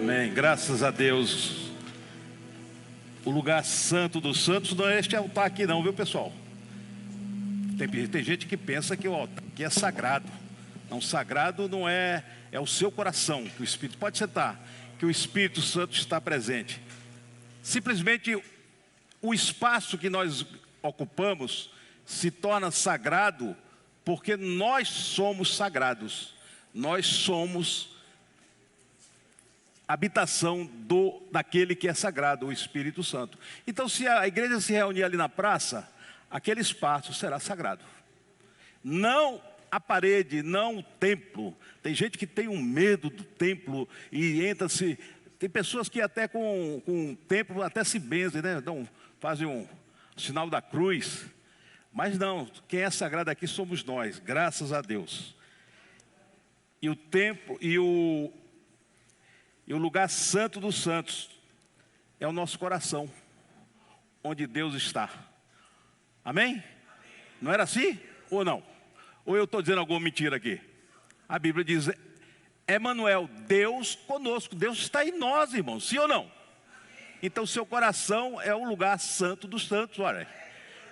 Amém, graças a Deus. O lugar santo dos santos não é este altar aqui não, viu pessoal? Tem gente que pensa que o altar aqui é sagrado. Não, sagrado não é, é o seu coração, que o Espírito, pode sentar, que o Espírito Santo está presente. Simplesmente o espaço que nós ocupamos se torna sagrado porque nós somos sagrados. Nós somos habitação daquele que é sagrado, o Espírito Santo. Então, se a igreja se reunir ali na praça, aquele espaço será sagrado. Não a parede, não o templo. Tem gente que tem um medo do templo e entra-se. Tem pessoas que até com o templo até se benzem, né? Então, fazem um sinal da cruz. Mas não, quem é sagrado aqui somos nós, graças a Deus. E o templo e o lugar santo dos santos é o nosso coração, onde Deus está. Amém? Não era assim? Ou não? Ou eu estou dizendo alguma mentira aqui? A Bíblia diz, Emanuel, Deus conosco. Deus está em nós, irmãos, sim ou não? Então seu coração é o lugar santo dos santos, olha.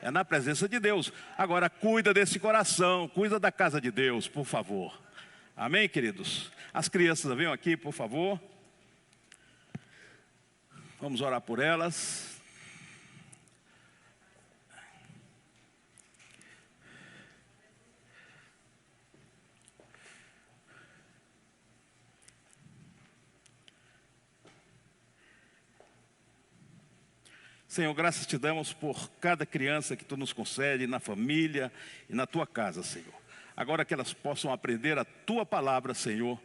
É na presença de Deus. Agora cuida desse coração, cuida da casa de Deus, por favor. Amém, queridos? As crianças venham aqui, por favor. Vamos orar por elas. Senhor, graças te damos por cada criança que tu nos concede na família e na tua casa, Senhor. Agora que elas possam aprender a tua palavra, Senhor,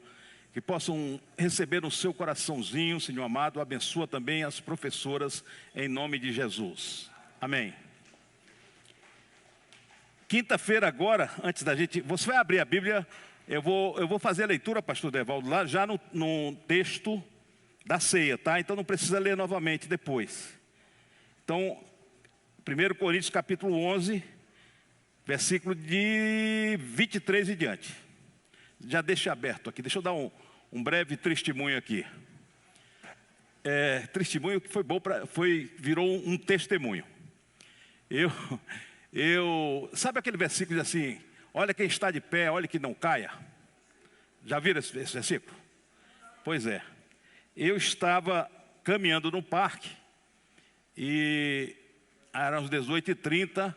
que possam receber no seu coraçãozinho, Senhor amado, abençoa também as professoras, em nome de Jesus. Amém. Quinta-feira agora, antes da gente, você vai abrir a Bíblia, eu vou fazer a leitura, pastor Devaldo, lá já no texto da ceia, tá? Então não precisa ler novamente depois. Então, 1 Coríntios capítulo 11, versículo de 23 e diante. Já deixa aberto aqui, deixa eu dar um breve testemunho aqui. Testemunho que foi bom, virou um testemunho. Sabe aquele versículo assim, olha quem está de pé, olha que não caia? Já viram esse versículo? Pois é, eu estava caminhando no parque, e eram as 18h30,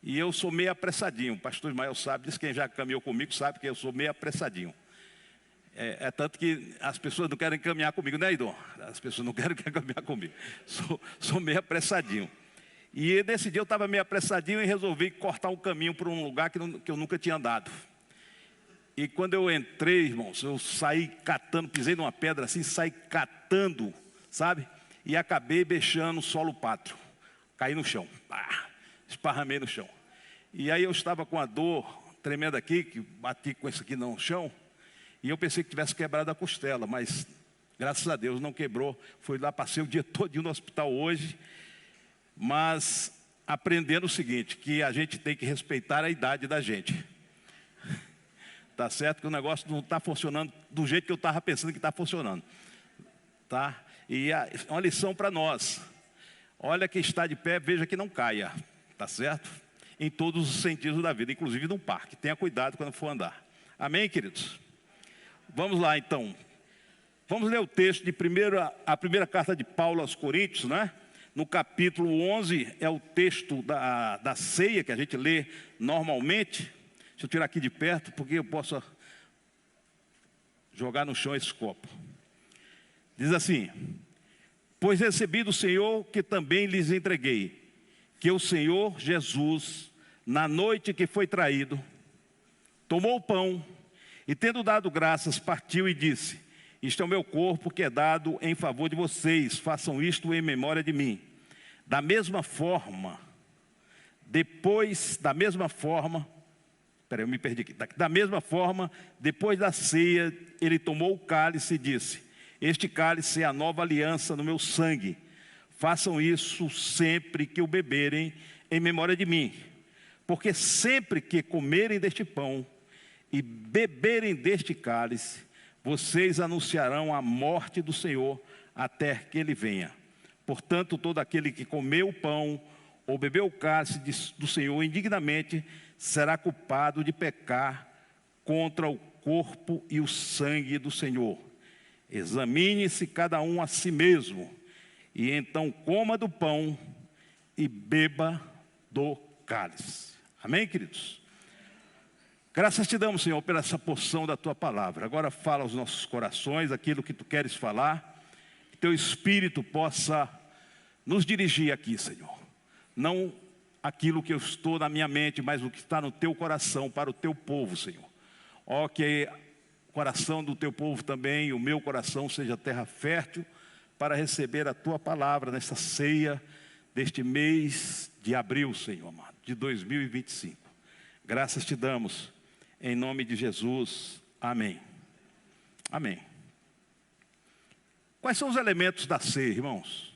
e eu sou meio apressadinho. O pastor Ismael sabe, diz quem já caminhou comigo sabe que eu sou meio apressadinho. Tanto que as pessoas não querem caminhar comigo, né, Idon? As pessoas não querem caminhar comigo. Sou meio apressadinho. E nesse dia eu estava meio apressadinho e resolvi cortar um caminho para um lugar que eu nunca tinha andado. E quando eu entrei, irmãos, eu saí catando, pisei numa pedra assim, saí catando, sabe? E acabei beijando o solo pátrio. Caí no chão. Esparramei no chão. E aí eu estava com a dor tremenda aqui, que bati com isso aqui no chão. E eu pensei que tivesse quebrado a costela, mas graças a Deus não quebrou. Fui lá, passei o dia todo no hospital hoje. Mas aprendendo o seguinte, que a gente tem que respeitar a idade da gente. Tá certo que o negócio não está funcionando do jeito que eu estava pensando que está funcionando. Tá? E uma lição para nós. Olha quem está de pé, veja que não caia. Tá certo? Em todos os sentidos da vida, inclusive no parque. Tenha cuidado quando for andar. Amém, queridos? Vamos lá, então. Vamos ler o texto de a primeira carta de Paulo aos Coríntios, né? No capítulo 11, é o texto da ceia que a gente lê normalmente. Deixa eu tirar aqui de perto, porque eu posso jogar no chão esse copo. Diz assim: pois recebi do Senhor que também lhes entreguei, que o Senhor Jesus, na noite que foi traído, tomou o pão e, tendo dado graças, partiu e disse: isto é o meu corpo que é dado em favor de vocês, façam isto em memória de mim. Da mesma forma, depois da ceia, ele tomou o cálice e disse: este cálice é a nova aliança no meu sangue. Façam isso sempre que o beberem em memória de mim. Porque sempre que comerem deste pão e beberem deste cálice, vocês anunciarão a morte do Senhor até que Ele venha. Portanto, todo aquele que comeu o pão ou bebeu o cálice do Senhor indignamente será culpado de pecar contra o corpo e o sangue do Senhor. Examine-se cada um a si mesmo, e então coma do pão e beba do cálice. Amém, queridos? Graças te damos, Senhor, pela essa porção da Tua palavra. Agora fala aos nossos corações aquilo que Tu queres falar, que Teu Espírito possa nos dirigir aqui, Senhor. Não aquilo que eu estou na minha mente, mas o que está no Teu coração para o Teu povo, Senhor. Ó, que o coração do Teu povo também, o meu coração, seja terra fértil para receber a Tua palavra nessa ceia deste mês de abril, Senhor amado, de 2025. Graças te damos, em nome de Jesus. Amém. Amém. Quais são os elementos da ceia, irmãos?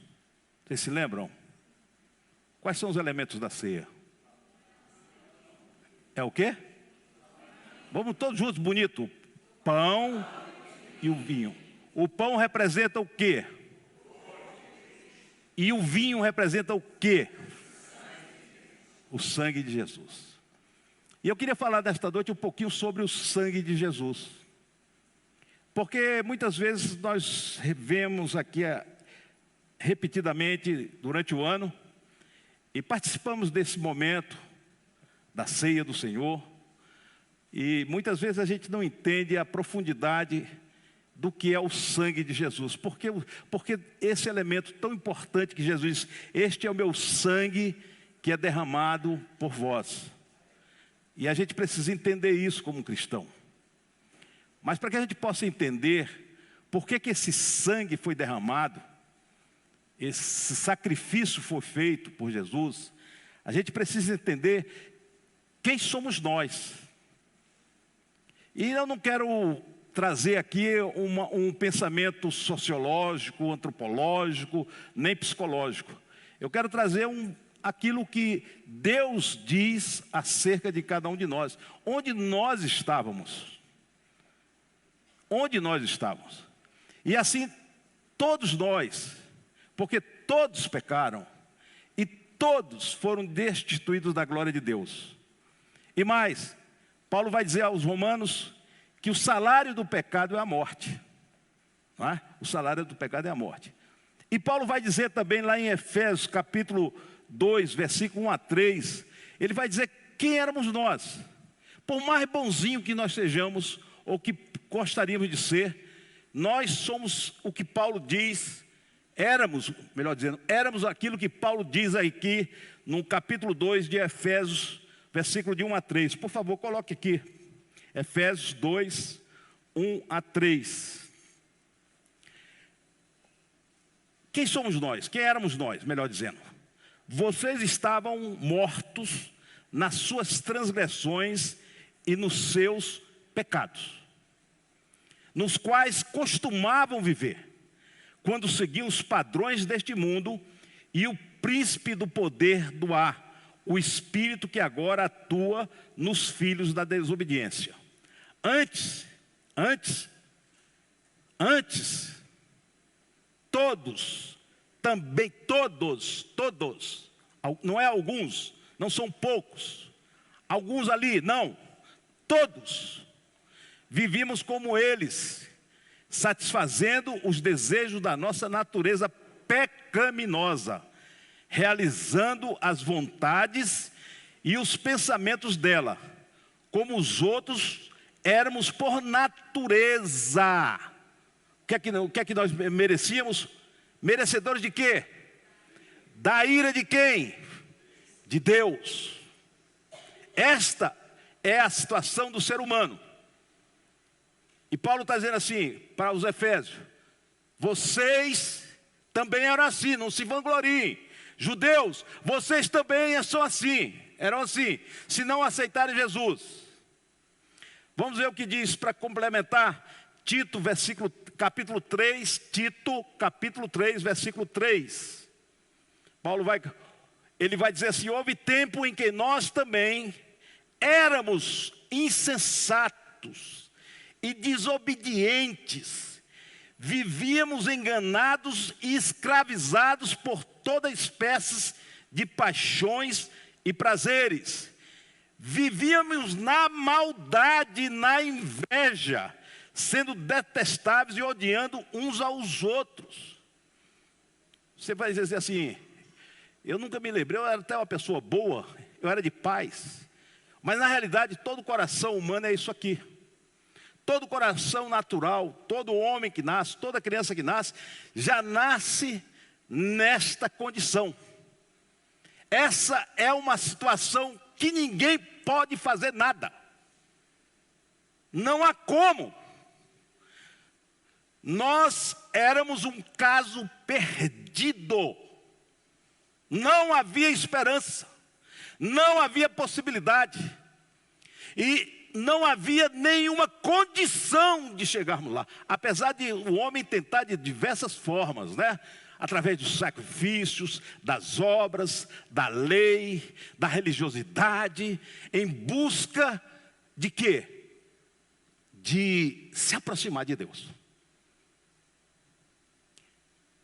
Vocês se lembram? Quais são os elementos da ceia? É o quê? Vamos todos juntos, bonito. Pão e o vinho. O pão representa o quê? E o vinho representa o quê? O sangue de Jesus. E eu queria falar nesta noite um pouquinho sobre o sangue de Jesus. Porque muitas vezes nós vemos aqui repetidamente durante o ano e participamos desse momento da ceia do Senhor. E muitas vezes a gente não entende a profundidade do que é o sangue de Jesus. Porque esse elemento tão importante que Jesus diz: este é o meu sangue que é derramado por vós. E a gente precisa entender isso como cristão. Mas para que a gente possa entender por que esse sangue foi derramado, esse sacrifício foi feito por Jesus, a gente precisa entender quem somos nós. E eu não quero trazer aqui um pensamento sociológico, antropológico, nem psicológico. Eu quero trazer aquilo que Deus diz acerca de cada um de nós. Onde nós estávamos. Onde nós estávamos. E assim, todos nós, porque todos pecaram e todos foram destituídos da glória de Deus. E mais, Paulo vai dizer aos romanos que o salário do pecado é a morte. Não é? O salário do pecado é a morte. E Paulo vai dizer também lá em Efésios capítulo 2, versículo 1 a 3, ele vai dizer quem éramos nós. Por mais bonzinho que nós sejamos, ou que gostaríamos de ser, nós somos o que Paulo diz, éramos, melhor dizendo, éramos aquilo que Paulo diz aqui no capítulo 2 de Efésios, versículo de 1 a 3. Por favor, coloque aqui. Efésios 2, 1 a 3. Quem somos nós? Quem éramos nós, melhor dizendo? Vocês estavam mortos nas suas transgressões e nos seus pecados, nos quais costumavam viver, quando seguiam os padrões deste mundo e o príncipe do poder do ar, o espírito que agora atua nos filhos da desobediência. Antes, todos, também todos, não é alguns, não são poucos, alguns ali, não, todos, vivíamos como eles, satisfazendo os desejos da nossa natureza pecaminosa, realizando as vontades e os pensamentos dela, como os outros éramos por natureza. O que é que nós merecíamos? Merecedores de quê? Da ira de quem? De Deus. Esta é a situação do ser humano. E Paulo está dizendo assim para os Efésios: vocês também eram assim, não se vangloriem. Judeus, vocês também são assim, eram assim, se não aceitarem Jesus. Vamos ver o que diz para complementar. Tito, capítulo 3, Tito, capítulo 3, versículo 3. Paulo vai dizer assim: houve tempo em que nós também éramos insensatos, e desobedientes. Vivíamos enganados e escravizados por toda espécie de paixões e prazeres. Vivíamos na maldade, na inveja, sendo detestáveis e odiando uns aos outros. Você vai dizer assim, eu nunca me lembrei, eu era até uma pessoa boa, eu era de paz. Mas na realidade todo coração humano é isso aqui. Todo coração natural, todo homem que nasce, toda criança que nasce, já nasce nesta condição. Essa é uma situação que ninguém pode fazer nada. Não há como. Nós éramos um caso perdido. Não havia esperança. Não havia possibilidade. E não havia nenhuma condição de chegarmos lá. Apesar de o homem tentar de diversas formas, né? Através dos sacrifícios, das obras, da lei, da religiosidade, em busca de quê? De se aproximar de Deus.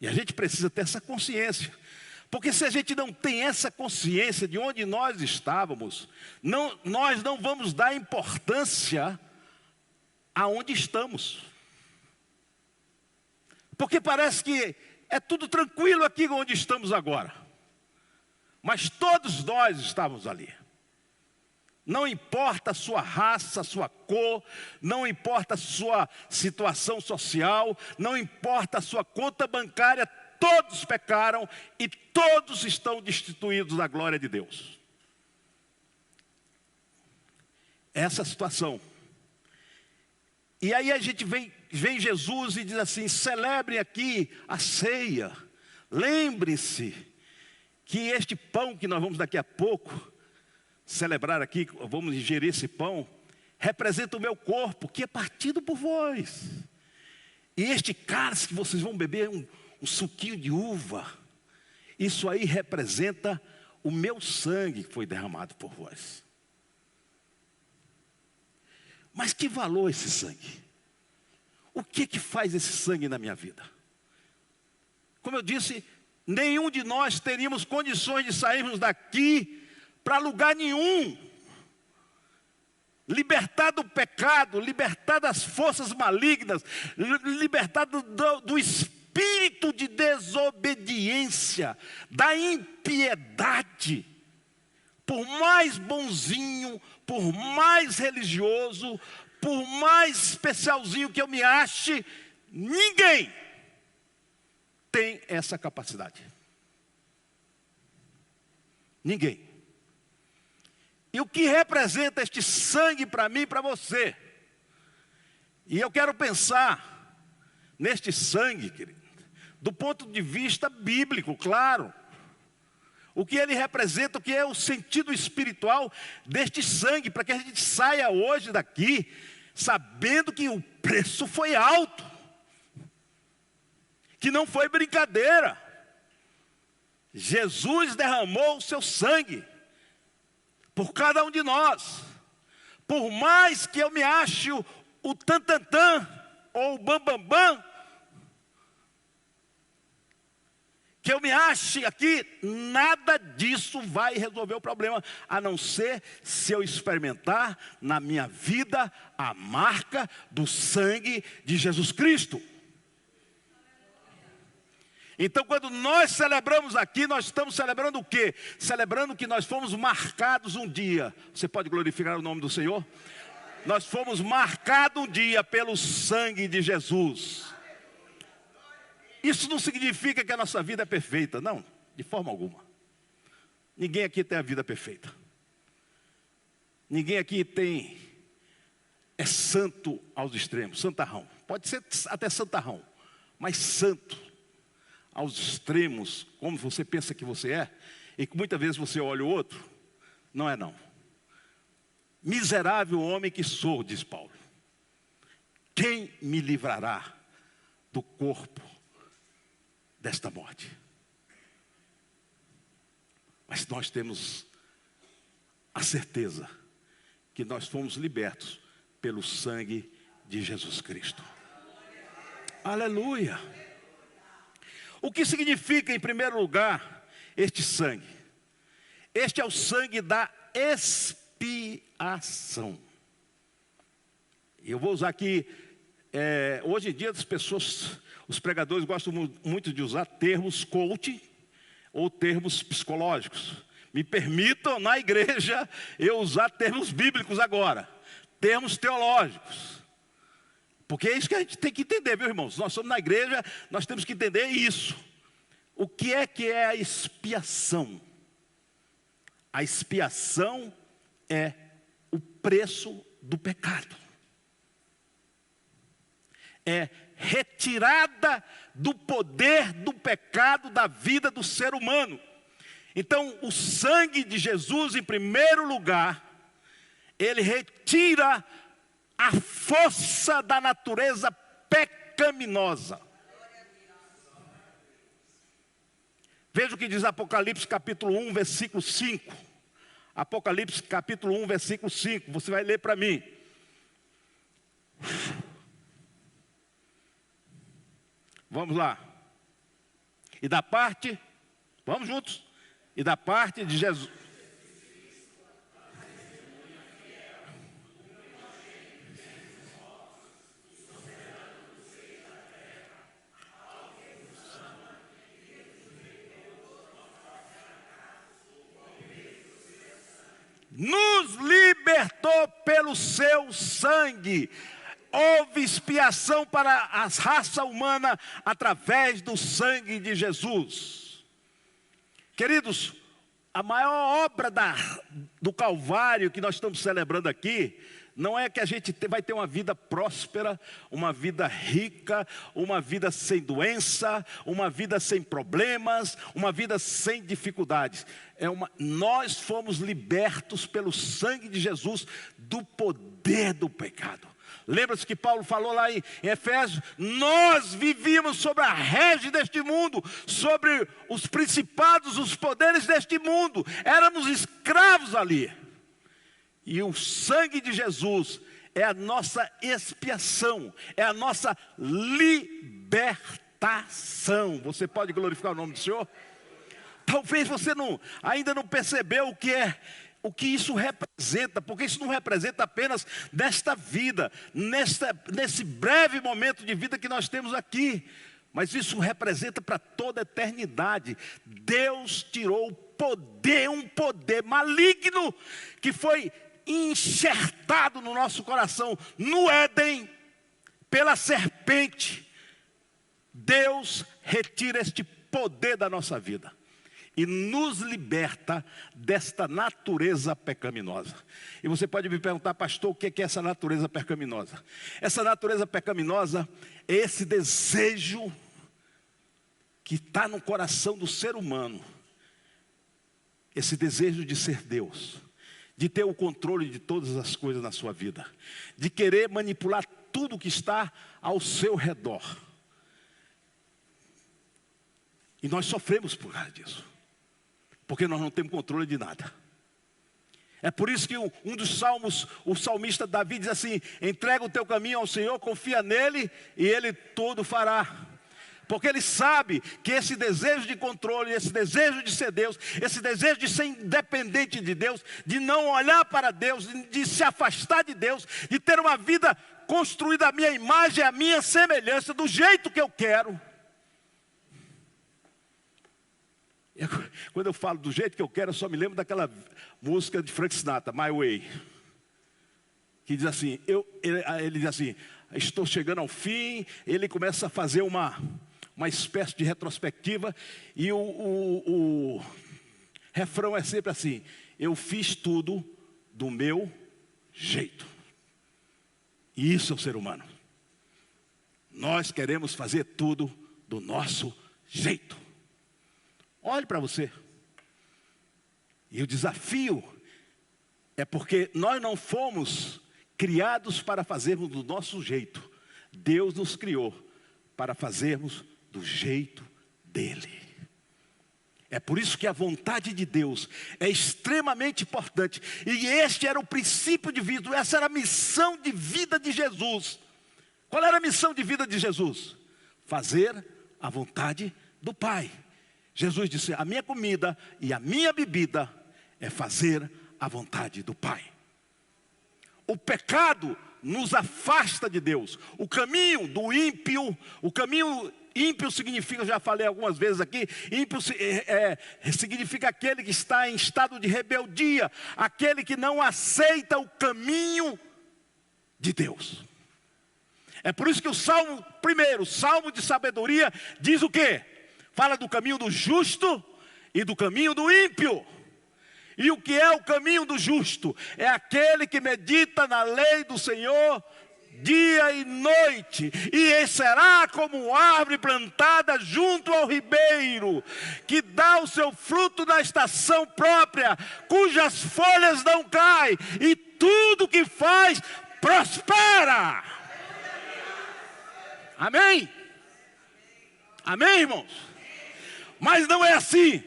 E a gente precisa ter essa consciência. Porque se a gente não tem essa consciência de onde nós estávamos, nós não vamos dar importância aonde estamos. Porque parece que é tudo tranquilo aqui onde estamos agora. Mas todos nós estávamos ali. Não importa a sua raça, a sua cor, não importa a sua situação social, não importa a sua conta bancária, todos pecaram e todos estão destituídos da glória de Deus. Essa situação. E aí a gente vem Jesus e diz assim, celebrem aqui a ceia. Lembre-se que este pão que nós vamos daqui a pouco celebrar aqui, vamos ingerir esse pão, representa o meu corpo, que é partido por vós. E este cálice que vocês vão beber, um suquinho de uva, isso aí representa o meu sangue que foi derramado por vós. Mas que valor esse sangue? O que faz esse sangue na minha vida? Como eu disse, nenhum de nós teríamos condições de sairmos daqui para lugar nenhum. Libertar do pecado, libertar das forças malignas, libertar do espírito de desobediência, da impiedade. Por mais bonzinho, por mais religioso, por mais especialzinho que eu me ache, ninguém tem essa capacidade. Ninguém. E o que representa este sangue para mim e para você? E eu quero pensar neste sangue, querido, do ponto de vista bíblico, claro. O que ele representa, o que é o sentido espiritual deste sangue, para que a gente saia hoje daqui, sabendo que o preço foi alto, que não foi brincadeira. Jesus derramou o seu sangue por cada um de nós. Por mais que eu me ache o tantantã ou o bambambam, que eu me ache aqui, nada disso vai resolver o problema, a não ser se eu experimentar na minha vida a marca do sangue de Jesus Cristo. Então, quando nós celebramos aqui, nós estamos celebrando o quê? Celebrando que nós fomos marcados um dia. Você pode glorificar o nome do Senhor? Nós fomos marcados um dia pelo sangue de Jesus. Isso não significa que a nossa vida é perfeita, não, de forma alguma. Ninguém aqui tem a vida perfeita. Ninguém aqui é santo aos extremos, santarrão. Pode ser até santarrão, mas santo aos extremos, como você pensa que você é, e que muitas vezes você olha o outro, não é não. Miserável homem que sou, diz Paulo. Quem me livrará do corpo desta morte? Mas nós temos a certeza que nós fomos libertos pelo sangue de Jesus Cristo. Aleluia. O que significa, em primeiro lugar, este sangue? Este é o sangue da expiação. E eu vou usar aqui, hoje em dia as pessoas, os pregadores gostam muito de usar termos coaching ou termos psicológicos. Me permitam, na igreja, eu usar termos bíblicos agora, termos teológicos. Porque é isso que a gente tem que entender, viu, irmãos? Nós somos na igreja, nós temos que entender isso. O que é a expiação? A expiação é o preço do pecado. É retirada do poder do pecado da vida do ser humano. Então, o sangue de Jesus, em primeiro lugar, ele retira a força da natureza pecaminosa. Veja o que diz Apocalipse capítulo 1, versículo 5. Apocalipse capítulo 1, versículo 5. Você vai ler para mim. Vamos lá. E da parte, vamos juntos. E da parte de Jesus. Nos libertou pelo seu sangue. Houve expiação para a raça humana através do sangue de Jesus. Queridos, a maior obra do Calvário que nós estamos celebrando aqui, não é que a gente vai ter uma vida próspera, uma vida rica, uma vida sem doença, uma vida sem problemas, uma vida sem dificuldades. Nós fomos libertos pelo sangue de Jesus do poder do pecado. Lembra-se que Paulo falou lá em Efésios? Nós vivíamos sobre a régide deste mundo, sobre os principados, os poderes deste mundo. Éramos escravos ali. E o sangue de Jesus é a nossa expiação, é a nossa libertação. Você pode glorificar o nome do Senhor? Talvez você ainda não percebeu o que isso representa, porque isso não representa apenas nesta vida, nesse breve momento de vida que nós temos aqui, mas isso representa para toda a eternidade. Deus tirou o poder, um poder maligno, que foi enxertado no nosso coração, no Éden, pela serpente. Deus retira este poder da nossa vida e nos liberta desta natureza pecaminosa. E você pode me perguntar, pastor, o que é essa natureza pecaminosa? Essa natureza pecaminosa é esse desejo que está no coração do ser humano. Esse desejo de ser Deus, de ter o controle de todas as coisas na sua vida, de querer manipular tudo que está ao seu redor. E nós sofremos por causa disso, porque nós não temos controle de nada. É por isso que um dos salmos, o salmista Davi diz assim: entrega o teu caminho ao Senhor, confia nele e ele tudo fará. Porque ele sabe que esse desejo de controle, esse desejo de ser Deus, esse desejo de ser independente de Deus, de não olhar para Deus, de se afastar de Deus, de ter uma vida construída à minha imagem, à minha semelhança, do jeito que eu quero. Quando eu falo do jeito que eu quero, eu só me lembro daquela música de Frank Sinatra, My Way, que diz assim, ele diz assim, estou chegando ao fim. Ele começa a fazer uma espécie de retrospectiva, e o refrão é sempre assim: eu fiz tudo do meu jeito. E isso é o ser humano. Nós queremos fazer tudo do nosso jeito. Olhe para você. E o desafio é porque nós não fomos criados para fazermos do nosso jeito. Deus nos criou para fazermos do jeito dele. É por isso que a vontade de Deus é extremamente importante. E este era o princípio de vida, essa era a missão de vida de Jesus. Qual era a missão de vida de Jesus? Fazer a vontade do Pai. Jesus disse, a minha comida e a minha bebida é fazer a vontade do Pai. O pecado nos afasta de Deus. O caminho do ímpio, ímpio significa, eu já falei algumas vezes aqui, ímpio significa aquele que está em estado de rebeldia, aquele que não aceita o caminho de Deus. É por isso que o Salmo de sabedoria, diz o quê? Fala do caminho do justo e do caminho do ímpio. E o que é o caminho do justo? É aquele que medita na lei do Senhor dia e noite, e será como árvore plantada junto ao ribeiro, que dá o seu fruto na estação própria, cujas folhas não caem, e tudo que faz prospera. Amém? Amém, irmãos? Mas não é assim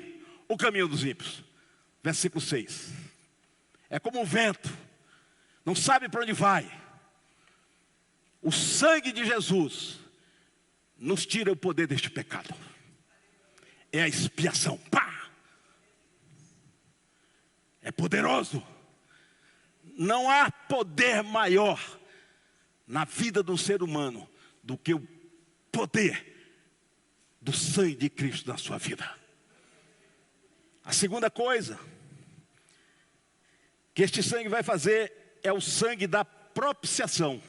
o caminho dos ímpios. Versículo 6. É como um vento, não sabe para onde vai. O sangue de Jesus nos tira o poder deste pecado. É a expiação. Pá! É poderoso. Não há poder maior na vida do ser humano do que o poder do sangue de Cristo na sua vida. A segunda coisa que este sangue vai fazer é o sangue da propiciação.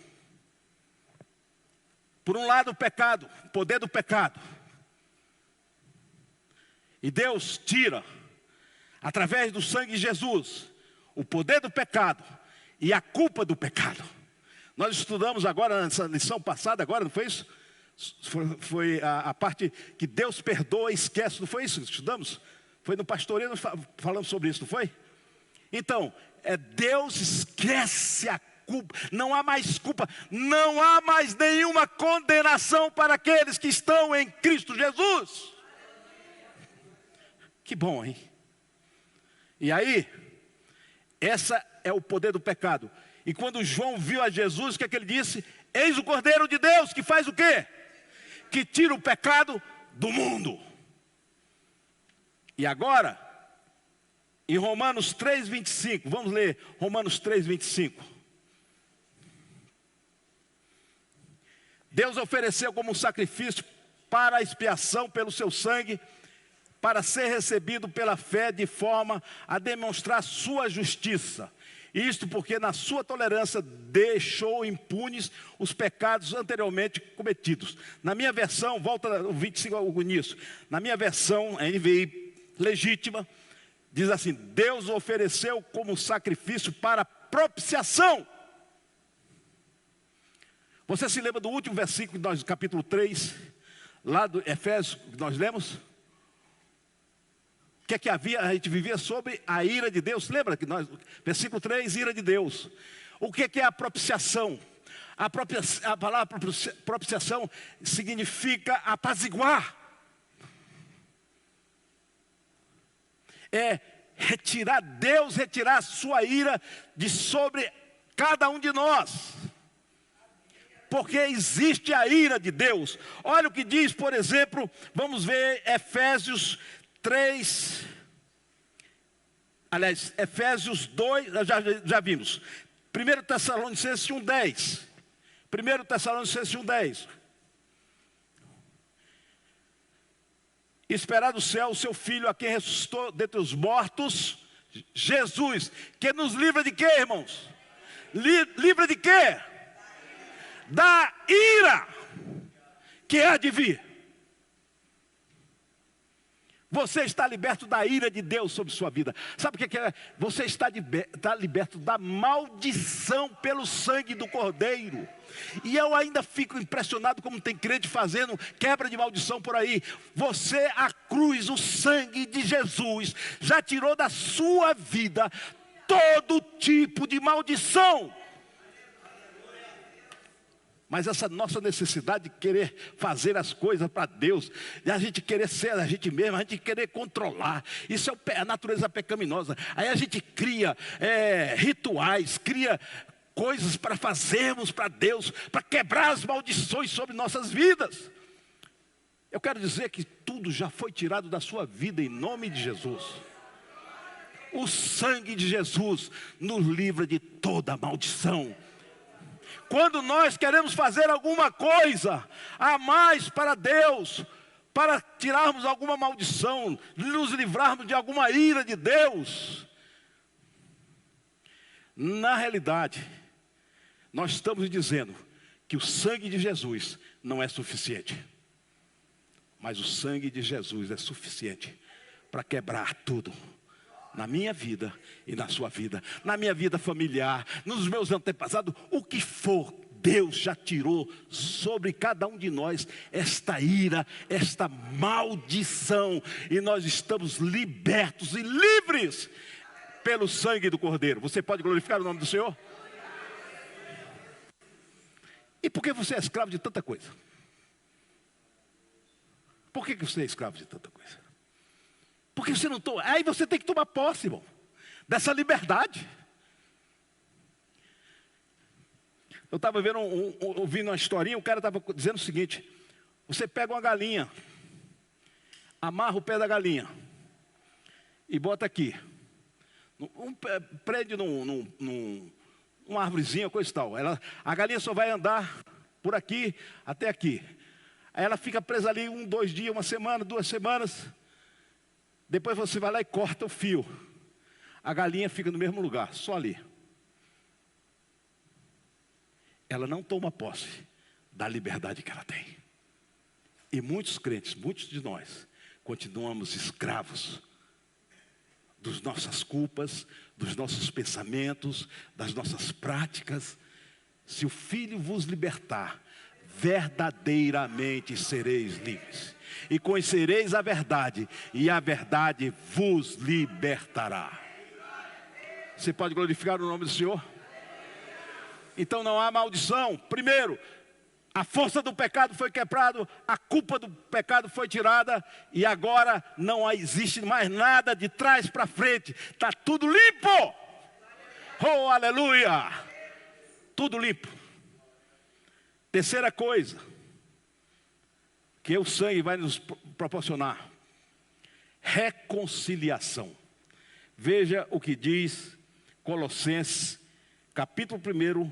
Por um lado o pecado, o poder do pecado. E Deus tira, através do sangue de Jesus, o poder do pecado e a culpa do pecado. Nós estudamos agora, nessa lição passada, agora, não foi isso? Foi a parte que Deus perdoa e esquece, não foi isso que estudamos? Foi no pastoreio, nós falamos sobre isso, não foi? Então, Deus esquece a culpa, não há mais culpa, não há mais nenhuma condenação para aqueles que estão em Cristo Jesus. Que bom, hein? E aí, essa é o poder do pecado. E quando João viu a Jesus, o que é que ele disse? Eis o Cordeiro de Deus que faz o quê? Que tira o pecado do mundo. E agora, em Romanos 3:25, vamos ler Romanos 3:25. Deus ofereceu como um sacrifício para a expiação pelo seu sangue, para ser recebido pela fé de forma a demonstrar sua justiça. Isto porque na sua tolerância deixou impunes os pecados anteriormente cometidos. Na minha versão, volta o 25 nisso, na minha versão, NVI legítima, diz assim, Deus ofereceu como sacrifício para propiciação. Você se lembra do último versículo, capítulo 3, lá do Efésios, que nós lemos? O que é que havia? A gente vivia sobre a ira de Deus. Lembra que nós, versículo 3, ira de Deus. O que é a propiciação? A palavra propiciação significa apaziguar. É Deus retirar a sua ira de sobre cada um de nós. Porque existe a ira de Deus. Olha o que diz, por exemplo, vamos ver Efésios 3, aliás, Efésios 2, já vimos. 1 Tessalonicenses 1:10. 1 Tessalonicenses 1:10. Esperar do céu o seu Filho, a quem ressuscitou dentre os mortos, Jesus, que nos livra de quê, irmãos? Livra de quê? Da ira que há de vir. Você está liberto da ira de Deus sobre sua vida. Sabe o que é? Você está liberto da maldição pelo sangue do Cordeiro. E eu ainda fico impressionado como tem crente fazendo quebra de maldição por aí. Você, a cruz, o sangue de Jesus, já tirou da sua vida todo tipo de maldição. Mas essa nossa necessidade de querer fazer as coisas para Deus, de a gente querer ser a gente mesmo, a gente querer controlar, isso é a natureza pecaminosa. Aí a gente cria rituais, cria coisas para fazermos para Deus, para quebrar as maldições sobre nossas vidas. Eu quero dizer que tudo já foi tirado da sua vida em nome de Jesus. O sangue de Jesus nos livra de toda maldição. Quando nós queremos fazer alguma coisa a mais para Deus, para tirarmos alguma maldição, nos livrarmos de alguma ira de Deus, na realidade, nós estamos dizendo que o sangue de Jesus não é suficiente. Mas o sangue de Jesus é suficiente para quebrar tudo. Na minha vida e na sua vida. Na minha vida familiar, nos meus antepassados, o que for, Deus já tirou sobre cada um de nós esta ira, esta maldição. E nós estamos libertos e livres pelo sangue do Cordeiro. Você pode glorificar o nome do Senhor? E por que você é escravo de tanta coisa? Por que você é escravo de tanta coisa? Porque você não toma. Aí você tem que tomar posse, irmão, dessa liberdade. Eu estava vendo ouvindo uma historinha, o cara estava dizendo o seguinte: você pega uma galinha, amarra o pé da galinha e bota aqui, prende numa árvorezinha, coisa e tal. A galinha só vai andar por aqui até aqui. Aí ela fica presa ali 1, 2 dias, 1 semana, 2 semanas. Depois você vai lá e corta o fio. A galinha fica no mesmo lugar, só ali. Ela não toma posse da liberdade que ela tem. E muitos crentes, muitos de nós, continuamos escravos das nossas culpas, dos nossos pensamentos, das nossas práticas. Se o Filho vos libertar, verdadeiramente sereis livres. E conhecereis a verdade, e a verdade vos libertará. Você pode glorificar o nome do Senhor? Então não há maldição. Primeiro, a força do pecado foi quebrada, a culpa do pecado foi tirada, e agora não existe mais nada de trás para frente. Está tudo limpo. Oh, aleluia! Tudo limpo. Terceira coisa que o sangue vai nos proporcionar: reconciliação. Veja o que diz Colossenses, capítulo 1,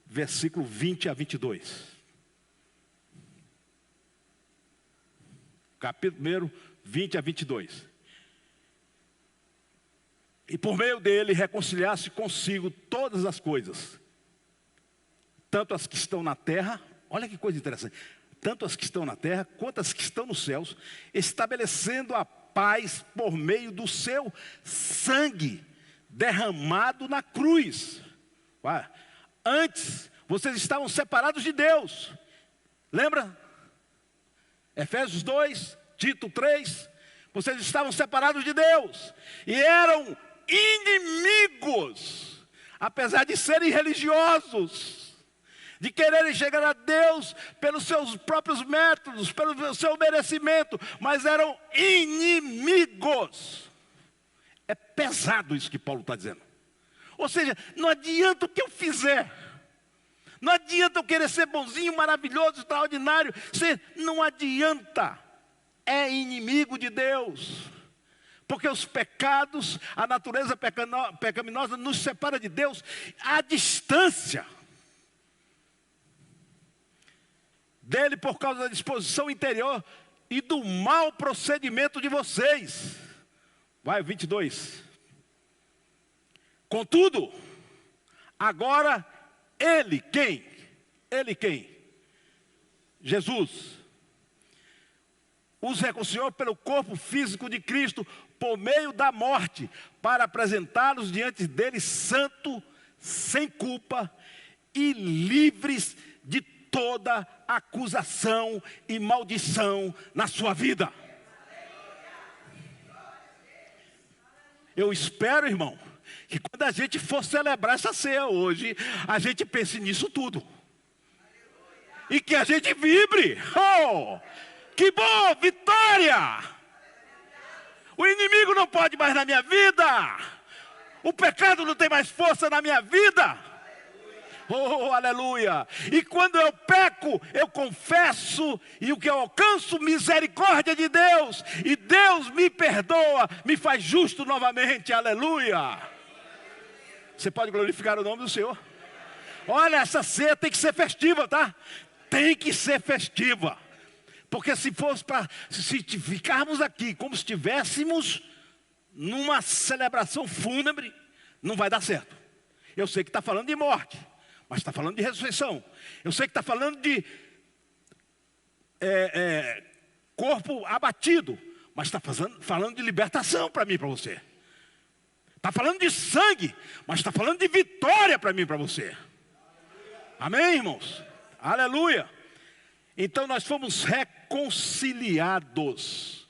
versículo 20 a 22. Capítulo 1, 20 a 22. E por meio dele reconciliar-se consigo todas as coisas, tanto as que estão na terra, olha que coisa interessante, tanto as que estão na terra, quanto as que estão nos céus, estabelecendo a paz por meio do seu sangue, derramado na cruz. Antes, vocês estavam separados de Deus. Lembra? Efésios 2, Tito 3. Vocês estavam separados de Deus. E eram inimigos. Apesar de serem religiosos, de quererem chegar a Deus pelos seus próprios métodos, pelo seu merecimento, mas eram inimigos. É pesado isso que Paulo está dizendo. Ou seja, não adianta o que eu fizer, não adianta eu querer ser bonzinho, maravilhoso, extraordinário, não adianta, é inimigo de Deus. Porque os pecados, a natureza pecaminosa nos separa de Deus à distância dele, por causa da disposição interior e do mau procedimento de vocês. Vai, 22. Contudo, agora ele quem? Ele quem? Jesus os reconciliou pelo corpo físico de Cristo por meio da morte, para apresentá-los diante dele santo, sem culpa e livres de toda acusação e maldição na sua vida. Eu espero, irmão, que quando a gente for celebrar essa ceia hoje, a gente pense nisso tudo. E que a gente vibre. Oh, que bom, vitória! O inimigo não pode mais na minha vida. O pecado não tem mais força na minha vida. Oh, aleluia! E quando eu peco, eu confesso, e o que eu alcanço, misericórdia de Deus, e Deus me perdoa, me faz justo novamente, aleluia! Você pode glorificar o nome do Senhor? Olha, essa ceia tem que ser festiva, tá? Tem que ser festiva. Porque se ficarmos aqui como se estivéssemos numa celebração fúnebre, não vai dar certo. Eu sei que está falando de morte, mas está falando de ressurreição. Eu sei que está falando de corpo abatido, mas está falando de libertação para mim e para você. Está falando de sangue, mas está falando de vitória para mim e para você. Amém, irmãos? Aleluia! Então nós fomos reconciliados.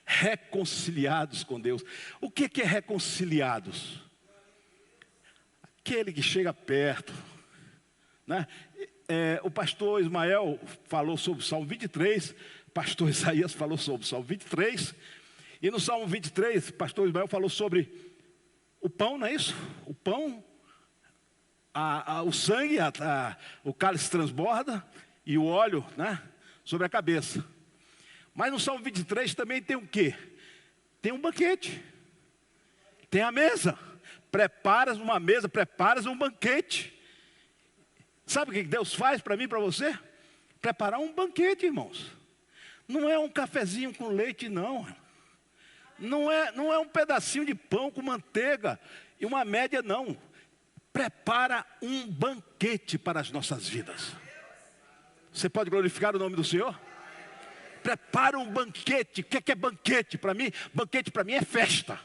Reconciliados com Deus. O que é reconciliados? Aquele que chega perto, né? O pastor Ismael falou sobre o Salmo 23, o pastor Isaías falou sobre o Salmo 23, e no Salmo 23, o pastor Ismael falou sobre o pão, não é isso? O pão, o sangue, o cálice transborda, e o óleo, né, sobre a cabeça. Mas no Salmo 23 também tem o quê? Tem um banquete. Tem a mesa. Preparas uma mesa, preparas um banquete. Sabe o que Deus faz para mim e para você? Preparar um banquete, irmãos. Não é um cafezinho com leite, não. Não é um pedacinho de pão com manteiga e uma média, não. Prepara um banquete para as nossas vidas. Você pode glorificar o nome do Senhor? Prepara um banquete. O que é banquete para mim? Banquete para mim é festa.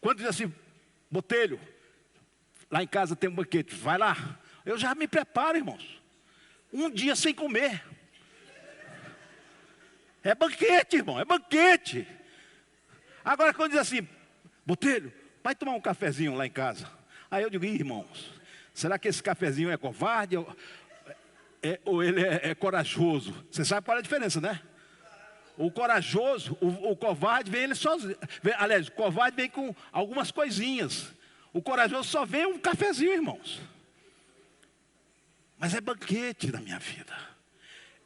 Quando diz assim, Botelho, lá em casa tem um banquete, vai lá. Eu já me preparo, irmãos. Um dia sem comer. É banquete, irmão, é banquete. Agora quando diz assim, Botelho, vai tomar um cafezinho lá em casa. Aí eu digo, irmãos, será que esse cafezinho é covarde ou ele é corajoso? Você sabe qual é a diferença, né? O corajoso, o covarde vem ele sozinho. Aliás, o covarde vem com algumas coisinhas. O corajoso só vem um cafezinho, irmãos. Mas é banquete na minha vida.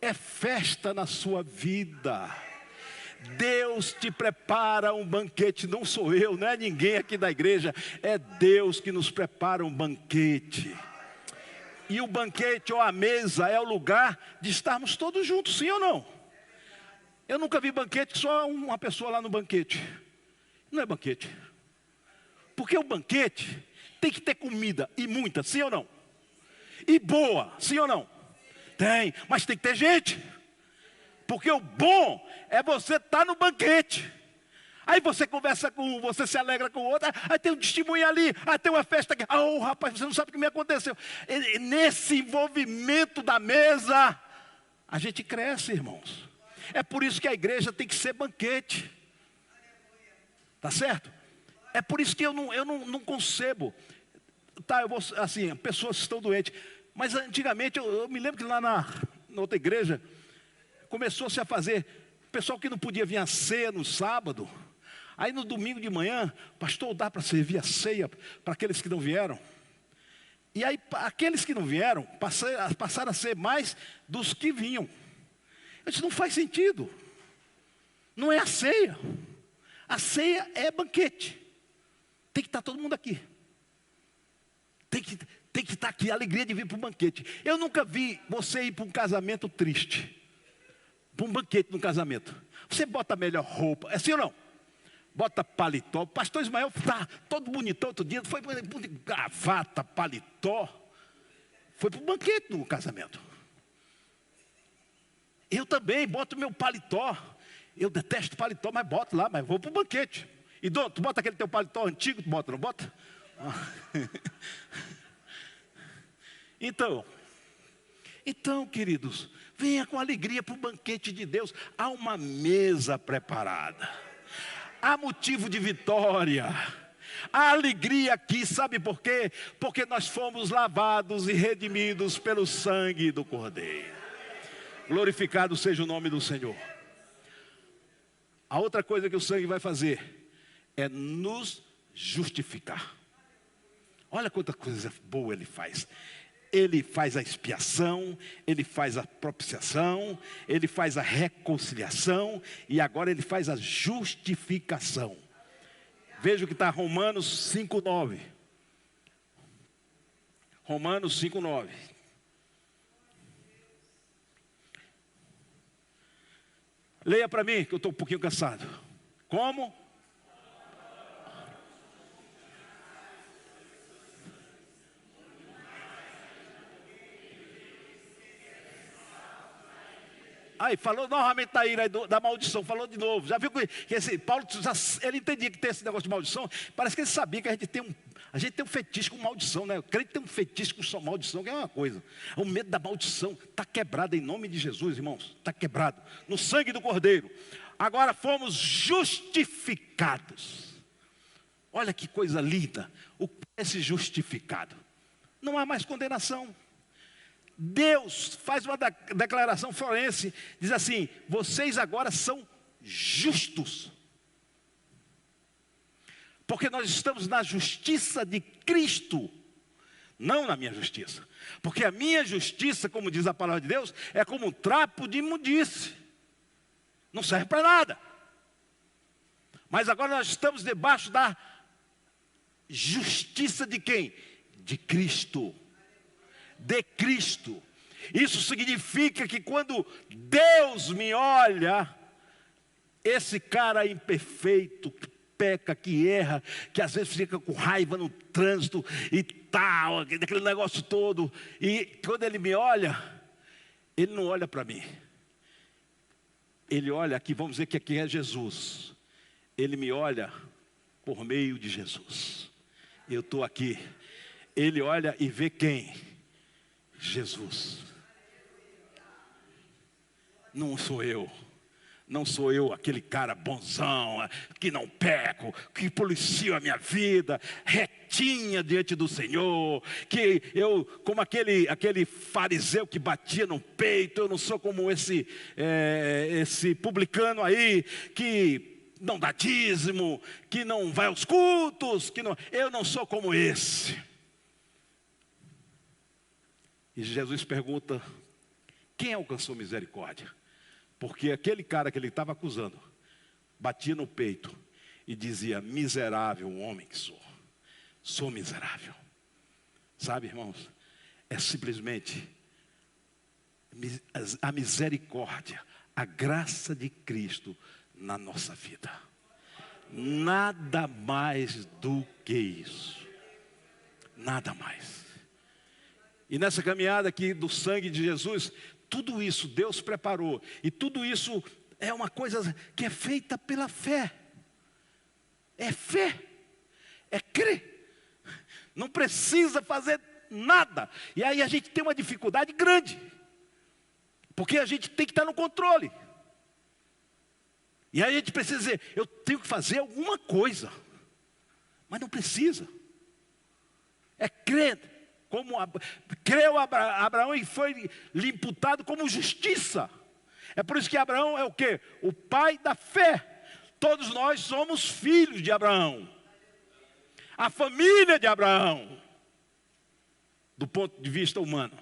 É festa na sua vida. Deus te prepara um banquete, não sou eu, não é ninguém aqui da igreja. É Deus que nos prepara um banquete. E o banquete ou a mesa é o lugar de estarmos todos juntos, sim ou não? Eu nunca vi banquete, só uma pessoa lá no banquete. Não é banquete. Porque o banquete tem que ter comida, e muita, sim ou não? E boa, sim ou não? Tem, mas tem que ter gente. Porque o bom é você estar no banquete. Aí você conversa com um, você se alegra com o outro, aí tem um testemunho ali, aí tem uma festa aqui. Oh, rapaz, você não sabe o que me aconteceu. E nesse envolvimento da mesa, a gente cresce, irmãos. É por isso que a igreja tem que ser banquete. Tá certo? É por isso que eu não concebo. Tá, eu vou, assim, pessoas estão doentes. Mas antigamente, eu me lembro que lá na outra igreja, começou-se a fazer, pessoal que não podia vir à ceia no sábado. Aí no domingo de manhã, pastor, dá para servir a ceia para aqueles que não vieram? E aí aqueles que não vieram, passaram a ser mais dos que vinham. Eu disse, não faz sentido. Não é a ceia. A ceia é banquete. Tem que estar todo mundo aqui. Tem que estar aqui, a alegria de vir para o banquete. Eu nunca vi você ir para um casamento triste. Para um banquete no casamento. Você bota a melhor roupa, é assim ou não? Bota paletó. O pastor Ismael está todo bonitão outro dia. Foi para gravata, paletó. Foi para o banquete no casamento. Eu também boto meu paletó. Eu detesto paletó, mas boto lá, mas vou para o banquete. E tu bota aquele teu paletó antigo, tu bota, não bota? Então, queridos, venha com alegria para o banquete de Deus. Há uma mesa preparada. Há motivo de vitória. Há alegria aqui, sabe por quê? Porque nós fomos lavados e redimidos pelo sangue do Cordeiro. Glorificado seja o nome do Senhor. A outra coisa que o sangue vai fazer é nos justificar. Olha quanta coisa boa ele faz. Ele faz a expiação, ele faz a propiciação, ele faz a reconciliação e agora ele faz a justificação. Veja o que está Romanos 5:9. Romanos 5:9. Leia para mim, que eu estou um pouquinho cansado. Como? Aí falou novamente da maldição, falou de novo. Já viu que esse Paulo, ele entendia que tem esse negócio de maldição. Parece que ele sabia que a gente tem um fetiche com maldição, né? O crente tem um fetiche com maldição, que é uma coisa. O medo da maldição está quebrado em nome de Jesus, irmãos. Está quebrado no sangue do Cordeiro. Agora fomos justificados. Olha que coisa linda. O que é esse justificado? Não há mais condenação. Deus faz uma declaração forense, diz assim: vocês agora são justos, porque nós estamos na justiça de Cristo, não na minha justiça, porque a minha justiça, como diz a palavra de Deus, é como um trapo de imundície, não serve para nada. Mas agora nós estamos debaixo da justiça de quem? De Cristo. De Cristo. Isso significa que quando Deus me olha, esse cara imperfeito, que peca, que erra, que às vezes fica com raiva no trânsito e tal, aquele negócio todo, e quando ele me olha, ele não olha para mim. Ele olha aqui, vamos dizer que aqui é Jesus. Ele me olha por meio de Jesus. Eu estou aqui. Ele olha e vê quem? Jesus. Não sou eu. Não sou eu aquele cara bonzão, que não peco, que policio a minha vida, retinha diante do Senhor, que eu, como aquele fariseu que batia no peito, eu não sou como esse publicano aí, que não dá dízimo, que não vai aos cultos, eu não sou como esse. E Jesus pergunta: quem alcançou misericórdia? Porque aquele cara que ele estava acusando, batia no peito e dizia: miserável homem que sou miserável. Sabe, irmãos, é simplesmente a misericórdia, a graça de Cristo na nossa vida. Nada mais do que isso. Nada mais. E nessa caminhada aqui do sangue de Jesus, tudo isso Deus preparou. E tudo isso é uma coisa que é feita pela fé. É fé. É crer. Não precisa fazer nada. E aí a gente tem uma dificuldade grande. Porque a gente tem que estar no controle. E aí a gente precisa dizer: eu tenho que fazer alguma coisa. Mas não precisa. É crer. Como creu Abraão e foi lhe imputado como justiça. É por isso que Abraão é o quê? O pai da fé. Todos nós somos filhos de Abraão. A família de Abraão, do ponto de vista humano.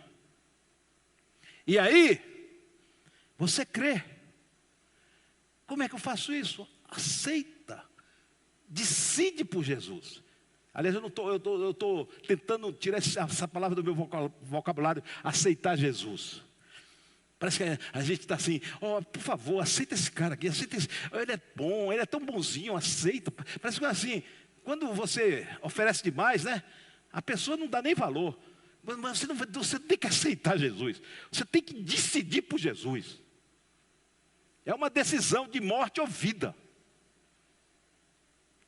E aí, você crê. Como é que eu faço isso? Aceita. Decide por Jesus. Aliás, eu estou tentando tirar essa palavra do meu vocabulário, aceitar Jesus. Parece que a gente está assim: por favor, aceita esse cara aqui, aceita esse, ele é bom, ele é tão bonzinho, aceita. Parece que assim, quando você oferece demais, né, a pessoa não dá nem valor. Mas você tem que aceitar Jesus. Você tem que decidir por Jesus. É uma decisão de morte ou vida.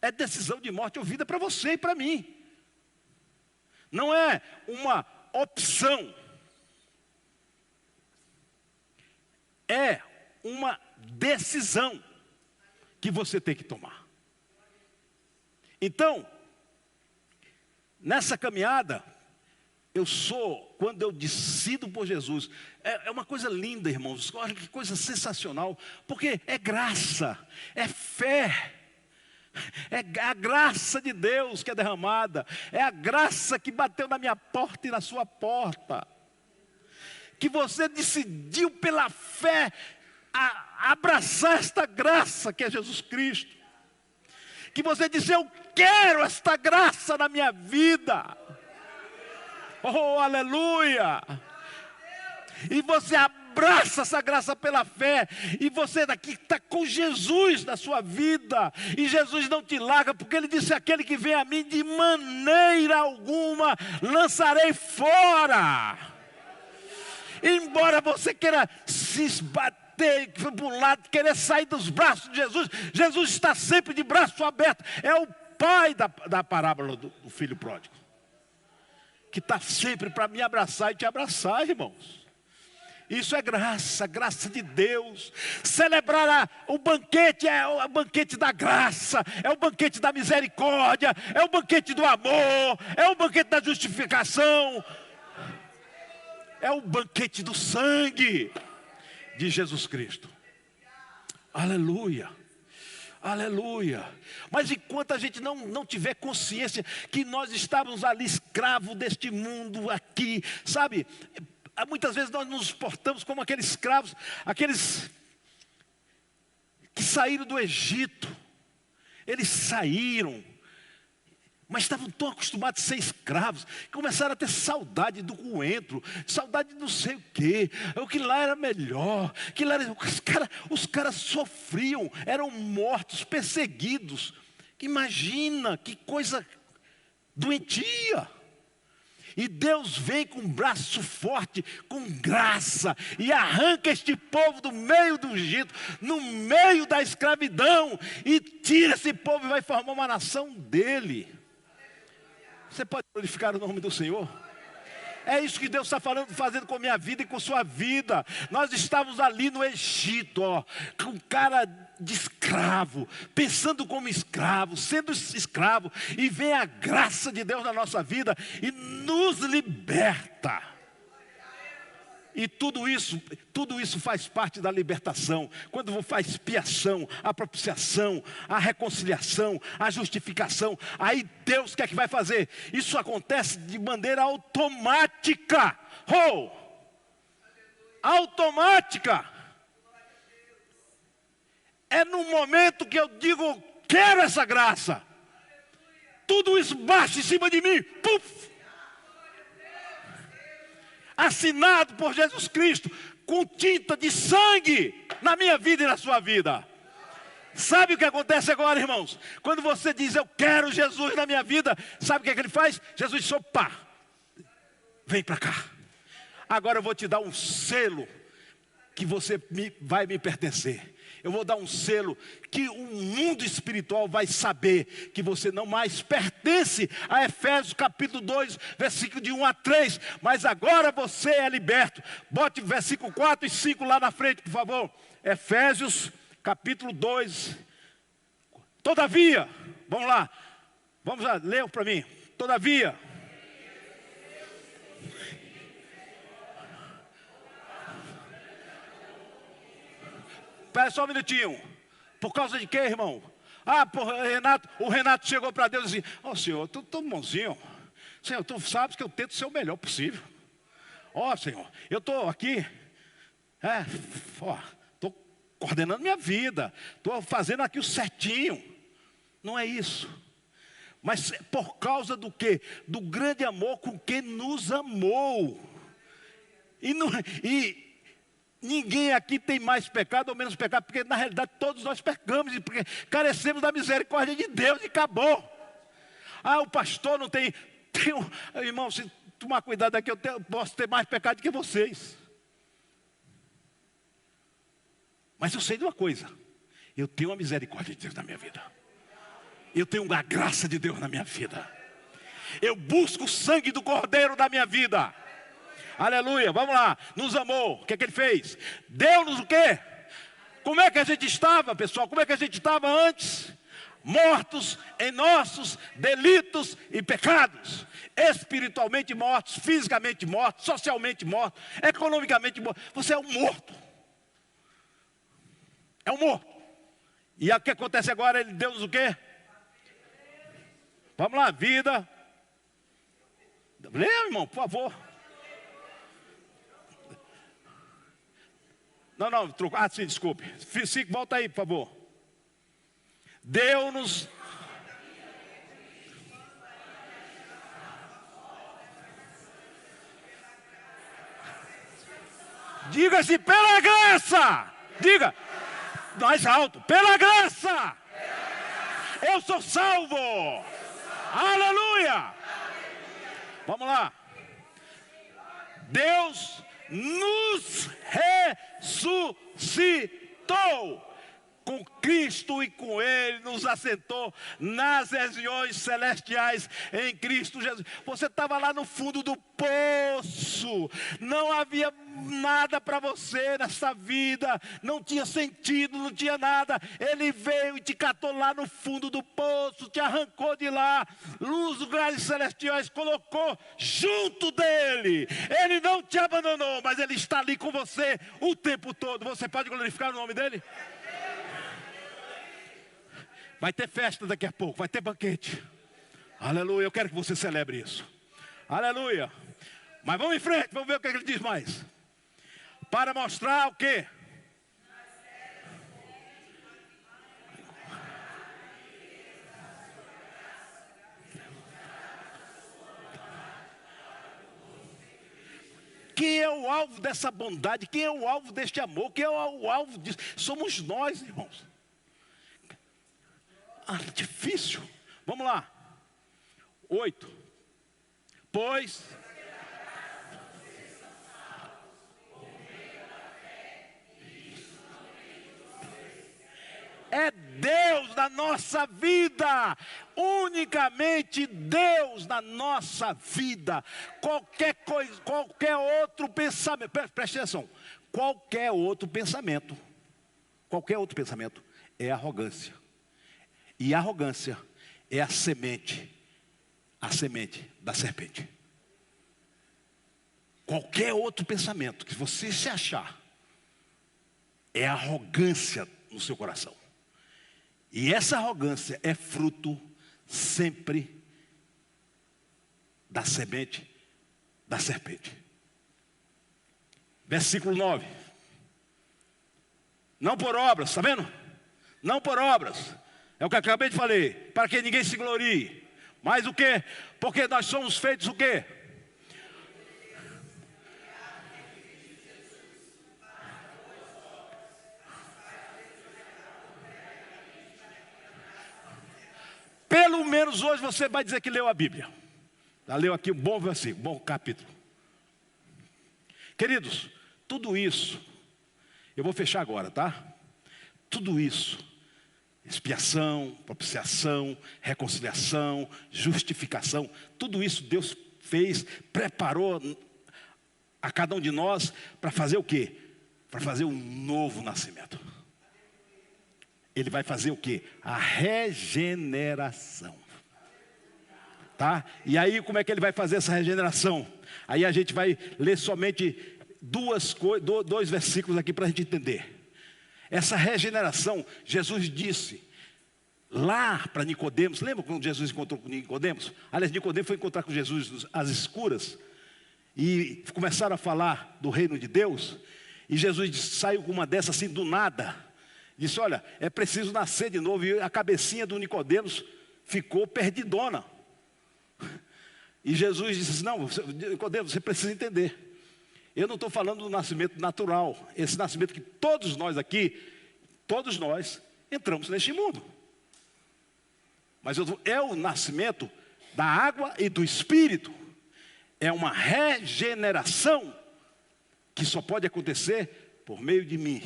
É decisão de morte ou vida para você e para mim. Não é uma opção. É uma decisão que você tem que tomar. Então, nessa caminhada, quando eu decido por Jesus, é uma coisa linda, irmãos. Olha que coisa sensacional, porque é graça, é fé. É a graça de Deus que é derramada. É a graça que bateu na minha porta e na sua porta. Que você decidiu pela fé abraçar esta graça que é Jesus Cristo. Que você disse: eu quero esta graça na minha vida. Oh, aleluia! E você abraça essa graça pela fé. E você daqui está com Jesus na sua vida. E Jesus não te larga, porque Ele disse: aquele que vem a mim, de maneira alguma lançarei fora. Embora você queira se esbater para um lado, querer sair dos braços de Jesus, Jesus está sempre de braço aberto. É o pai da parábola do filho pródigo, que está sempre para me abraçar e te abraçar, irmãos. Isso é graça, graça de Deus. Celebrar o banquete é o banquete da graça, é o banquete da misericórdia, é o banquete do amor, é o banquete da justificação, é o banquete do sangue de Jesus Cristo. Aleluia. Aleluia. Mas enquanto a gente não tiver consciência que nós estávamos ali escravos deste mundo aqui, sabe? Muitas vezes nós nos portamos como aqueles escravos, aqueles que saíram do Egito. Eles saíram, mas estavam tão acostumados a ser escravos, que começaram a ter saudade do coentro, saudade de não sei o quê, o que lá era melhor, que lá era, os caras sofriam, eram mortos, perseguidos. Imagina que coisa doentia. E Deus vem com um braço forte, com graça, e arranca este povo do meio do Egito, no meio da escravidão, e tira esse povo e vai formar uma nação dele. Você pode glorificar o nome do Senhor? É isso que Deus está fazendo com a minha vida e com a sua vida. Nós estávamos ali no Egito, com cara de escravo, pensando como escravo, sendo escravo, e vem a graça de Deus na nossa vida e nos liberta. E tudo isso faz parte da libertação. Quando faz expiação, a propiciação, a reconciliação, a justificação, aí Deus quer que vai fazer? Isso acontece de maneira automática. Automática. É no momento que eu digo: quero essa graça, tudo isso baixa em cima de mim. Puf! Assinado por Jesus Cristo, com tinta de sangue na minha vida e na sua vida. Sabe o que acontece agora, irmãos? Quando você diz: eu quero Jesus na minha vida, sabe o que Ele faz? Jesus diz: opa, vem para cá. Agora eu vou te dar um selo que você vai me pertencer. Eu vou dar um selo que o mundo espiritual vai saber que você não mais pertence a Efésios capítulo 2, versículo de 1 a 3. Mas agora você é liberto. Bote versículo 4 e 5 lá na frente, por favor. Efésios capítulo 2. Todavia, vamos lá, leu para mim. Todavia. Espera só um minutinho. Por causa de quê, irmão? O Renato chegou para Deus e disse: Senhor, tu tão bonzinho. Senhor, tu sabes que eu tento ser o melhor possível. Senhor, eu estou aqui. Estou coordenando minha vida. Estou fazendo aqui o certinho. Não é isso. Mas por causa do quê? Do grande amor com que nos amou. Ninguém aqui tem mais pecado ou menos pecado, porque na realidade todos nós pecamos, porque carecemos da misericórdia de Deus e acabou. O pastor não tem irmão, se tomar cuidado aqui, eu posso ter mais pecado do que vocês. Mas eu sei de uma coisa: eu tenho a misericórdia de Deus na minha vida. Eu tenho a graça de Deus na minha vida. Eu busco o sangue do Cordeiro na minha vida. Aleluia, vamos lá. Nos amou, o que é que Ele fez? Deu-nos o quê? Como é que a gente estava, pessoal? Como é que a gente estava antes? Mortos em nossos delitos e pecados. Espiritualmente mortos, fisicamente mortos, socialmente mortos, economicamente mortos. Você é um morto. É um morto. E o que acontece agora? Ele deu-nos o quê? Vamos lá, vida. Leia, irmão, por favor. Não, trocou. Ah, sim, desculpe. Volta aí, por favor. Deu-nos. Diga-se pela graça. Diga. Mais alto. Pela graça. Eu sou salvo. Aleluia. Vamos lá. Deus nos ressuscitou com Cristo e com Ele nos assentou nas regiões celestiais em Cristo Jesus. Você estava lá no fundo do poço, não havia nada para você nessa vida, não tinha sentido, não tinha nada. Ele veio e te catou lá no fundo do poço, te arrancou de lá, nos lugares celestiais, colocou junto dele. Ele não te abandonou, mas Ele está ali com você o tempo todo. Você pode glorificar o nome dele? Vai ter festa daqui a pouco, vai ter banquete. Aleluia, eu quero que você celebre isso. Aleluia. Mas vamos em frente, vamos ver o que ele diz mais. Para mostrar o quê? Quem é o alvo dessa bondade? Quem é o alvo deste amor? Quem é o alvo disso? Somos nós, irmãos. Difícil. Vamos lá. 8. Pois é Deus na nossa vida, unicamente Deus na nossa vida. Qualquer coisa, qualquer outro pensamento, preste atenção, qualquer outro pensamento é arrogância. E arrogância é a semente da serpente. Qualquer outro pensamento que você se achar é arrogância no seu coração. E essa arrogância é fruto sempre da semente da serpente. Versículo 9. Não por obras, está vendo? Não por obras. É o que eu acabei de falar, para que ninguém se glorie. Mas o quê? Porque nós somos feitos o quê? Pelo menos hoje você vai dizer que leu a Bíblia. Já leu aqui um bom versículo, um bom capítulo. Queridos, tudo isso, eu vou fechar agora, tá? Tudo isso, expiação, propiciação, reconciliação, justificação, tudo isso Deus fez, preparou a cada um de nós para fazer o quê? Para fazer um novo nascimento. Ele vai fazer o quê? A regeneração. Tá? E aí como é que ele vai fazer essa regeneração? Aí a gente vai ler somente dois versículos aqui para a gente entender. Essa regeneração, Jesus disse lá para Nicodemos. Lembra quando Jesus encontrou com Nicodemos? Aliás, Nicodemos foi encontrar com Jesus às escuras e começaram a falar do reino de Deus. E Jesus saiu com uma dessas assim do nada. Disse, olha, é preciso nascer de novo. E a cabecinha do Nicodemos ficou perdidona. E Jesus disse assim, não, Nicodemos, você precisa entender. Eu não estou falando do nascimento natural. Esse nascimento que todos nós aqui, todos nós entramos neste mundo. Mas é o nascimento da água e do Espírito. É uma regeneração que só pode acontecer por meio de mim.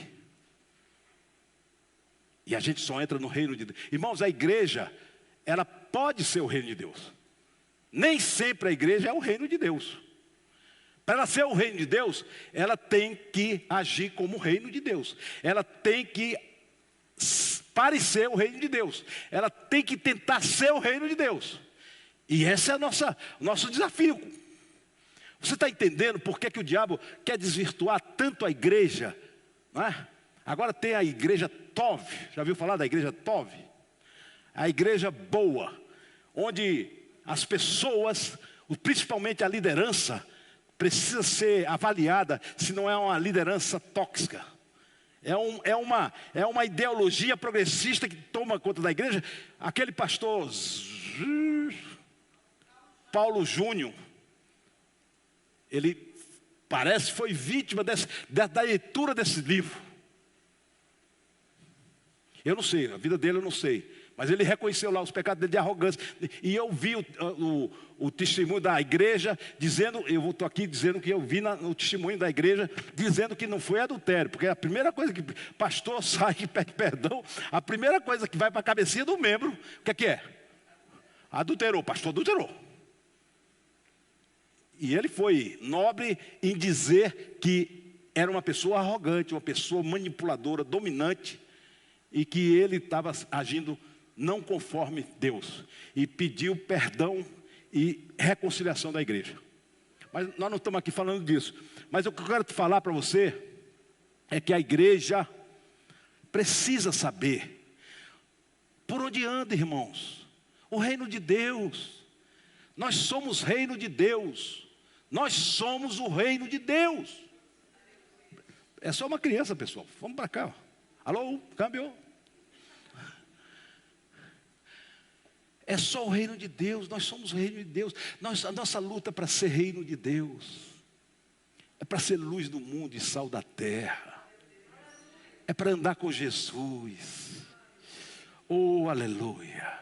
E a gente só entra no reino de Deus. Irmãos, a igreja, ela pode ser o reino de Deus. Nem sempre a igreja é o reino de Deus. Para ela ser o reino de Deus, ela tem que agir como o reino de Deus. Ela tem que parecer o reino de Deus. Ela tem que tentar ser o reino de Deus. E esse é o nosso desafio. Você está entendendo por que o diabo quer desvirtuar tanto a igreja? Não é? Agora tem a igreja Tov. Já ouviu falar da igreja Tov? A igreja boa. onde as pessoas, principalmente a liderança, precisa ser avaliada se não é uma liderança tóxica. É uma ideologia progressista que toma conta da igreja. Aquele pastor Paulo Júnior, ele parece que foi vítima da leitura desse livro. Eu não sei, a vida dele eu não sei. Mas ele reconheceu lá os pecados dele de arrogância. E eu vi o testemunho da igreja dizendo, eu estou aqui dizendo que eu vi no testemunho da igreja, dizendo que não foi adultério. Porque a primeira coisa que pastor sai e pede perdão, a primeira coisa que vai para a cabecinha do membro, o que é? Adulterou, pastor adulterou. E ele foi nobre em dizer que era uma pessoa arrogante, uma pessoa manipuladora, dominante, e que ele estava agindo não conforme Deus, e pediu perdão e reconciliação da igreja. Mas nós não estamos aqui falando disso. Mas o que eu quero te falar para você é que a igreja precisa saber por onde anda, irmãos. O reino de Deus. Nós somos reino de Deus. Nós somos o reino de Deus. É só uma criança, pessoal. Vamos para cá. Alô, câmbio. É só o reino de Deus, nós somos o reino de Deus. A nossa luta é para ser reino de Deus. É para ser luz do mundo e sal da terra. É para andar com Jesus. Oh, aleluia.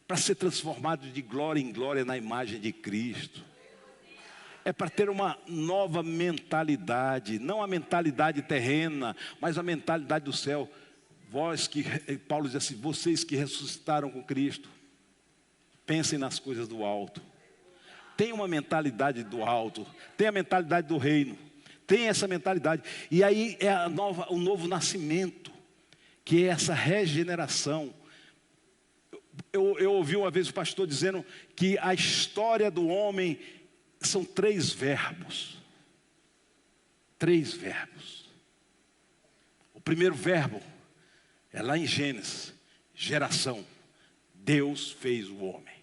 Para ser transformado de glória em glória na imagem de Cristo. É para ter uma nova mentalidade. Não a mentalidade terrena, mas a mentalidade do céu. Paulo diz assim, vocês que ressuscitaram com Cristo, pensem nas coisas do alto. Tem uma mentalidade do alto. Tem a mentalidade do reino. Tem essa mentalidade. E aí é o novo nascimento. Que é essa regeneração. Eu ouvi uma vez o pastor dizendo que a história do homem são 3 verbos. 3 verbos. O primeiro verbo é lá em Gênesis. Geração. Deus fez o homem.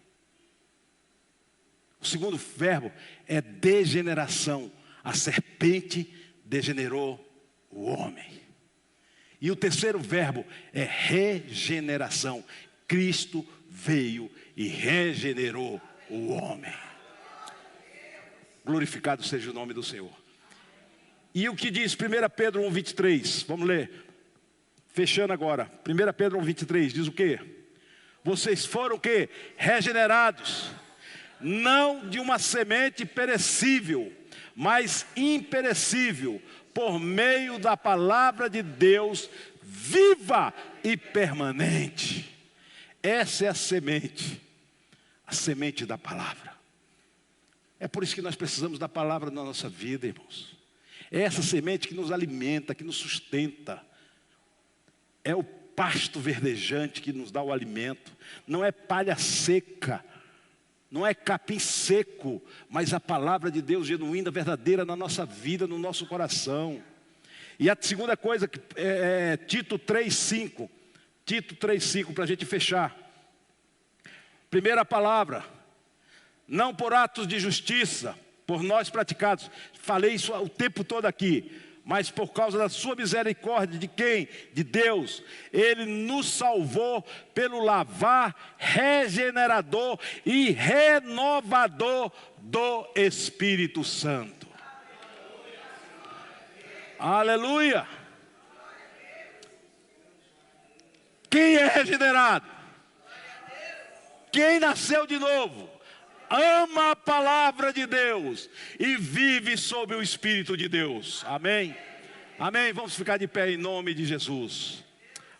O segundo verbo é degeneração. A serpente degenerou o homem. E o terceiro verbo é regeneração. Cristo veio e regenerou o homem. Glorificado seja o nome do Senhor. E o que diz 1 Pedro 1,23? Vamos ler. Fechando agora. 1 Pedro 1,23 diz o quê? Vocês foram o quê? Regenerados. Não de uma semente perecível, mas imperecível, por meio da palavra de Deus, viva e permanente. Essa é a semente da palavra. É por isso que nós precisamos da palavra na nossa vida, irmãos. É essa semente que nos alimenta, que nos sustenta. É o pasto verdejante que nos dá o alimento. Não é palha seca, não é capim seco, mas a palavra de Deus genuína, verdadeira na nossa vida, no nosso coração. E a segunda coisa, Tito 3,5. Tito 3,5, para a gente fechar. Primeira palavra, não por atos de justiça, por nós praticados. Falei isso o tempo todo aqui. Mas por causa da sua misericórdia, de quem? De Deus. Ele nos salvou pelo lavar regenerador e renovador do Espírito Santo. Aleluia! Quem é regenerado? Quem nasceu de novo? Ama a palavra de Deus e vive sob o Espírito de Deus. Amém? Amém? Vamos ficar de pé em nome de Jesus.